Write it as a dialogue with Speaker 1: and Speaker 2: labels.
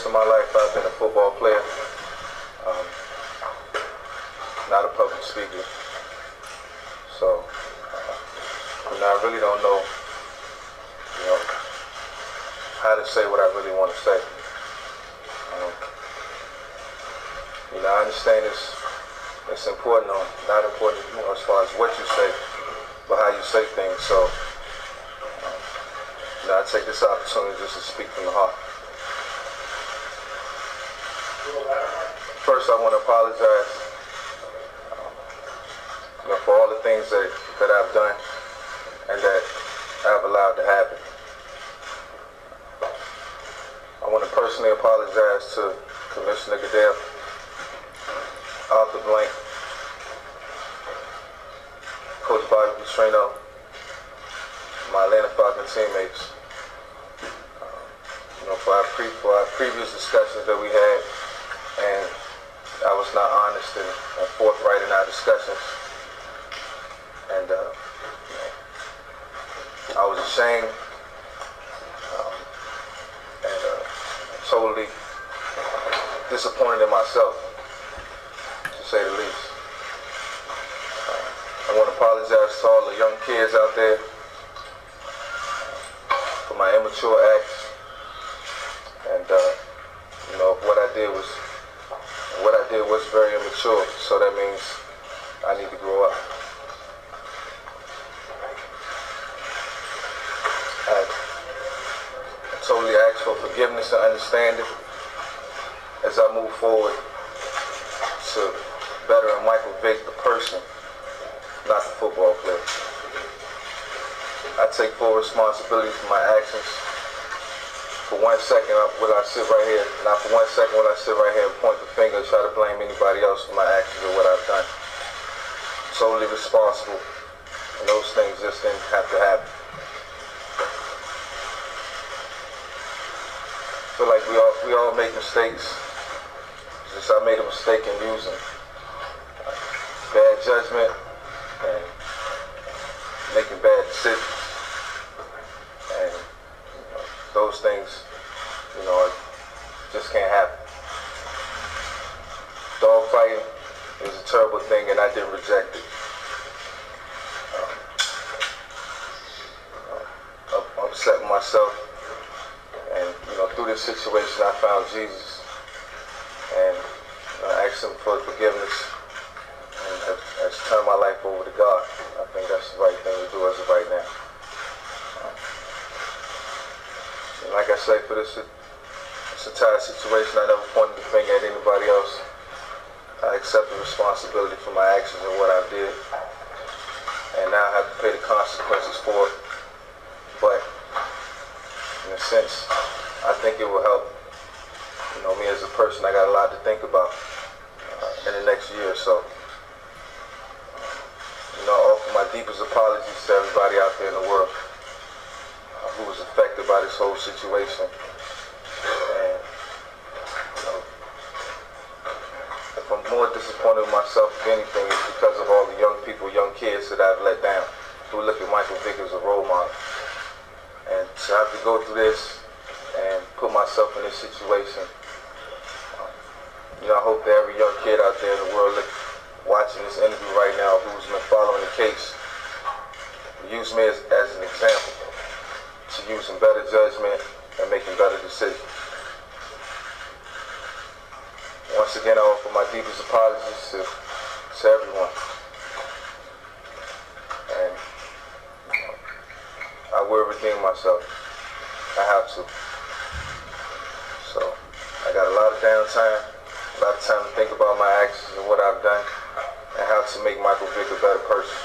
Speaker 1: of my life, I've been a football player, not a public speaker. So, I really don't know, how to say what I really want to say. I understand it's important, or not important, as far as what you say, but how you say things. So, I take this opportunity just to speak from the heart. First, I want to apologize, for all the things that I've done and that I've allowed to happen. I want to personally apologize to Commissioner Goodell, Arthur Blank, Coach Bobby Petrino, my Atlanta Falcon teammates, for our previous discussions that we had, and I was not honest and forthright in our discussions, and I was ashamed and totally disappointed in myself, to say the least. I want to apologize to all the young kids out there for my immature acts, and what I did was very immature, so that means I need to grow up. I totally ask for forgiveness and understanding as I move forward to bettering Michael Vick, the person, not the football player. I take full responsibility for my actions. For 1 second will I sit right here, not for 1 second will I sit right here and point the finger and try to blame anybody else for my actions or what I've done. Solely responsible, and those things just didn't have to happen. I feel like we all make mistakes. It's just I made a mistake in using bad judgment and making bad decisions. And those things, just can't happen. Dog fighting is a terrible thing, and I didn't reject it. I'm upsetting myself, and through this situation, I found Jesus, and I asked Him for forgiveness, and has turned my life over to God. I think that's the right thing to do as of right now. Like I say, for this entire situation, I never pointed the finger at anybody else. I accept the responsibility for my actions and what I did, and now I have to pay the consequences for it. But in a sense, I think it will help, me as a person. I got a lot to think about in the next year or so. I offer my deepest apologies to everybody out there in the world who was affected by this whole situation. And if I'm more disappointed with myself, if anything, it's because of all the young people, young kids that I've let down, who look at Michael Vick as a role model. And to have to go through this and put myself in this situation, I hope that every young kid out there in the world watching this interview right now who's been following the case, use me as an example to using better judgment and making better decisions. Once again, I offer my deepest apologies to everyone. And I will redeem myself. I have to. So, I got a lot of downtime, a lot of time to think about my actions and what I've done, and how to make Michael Vick a better person.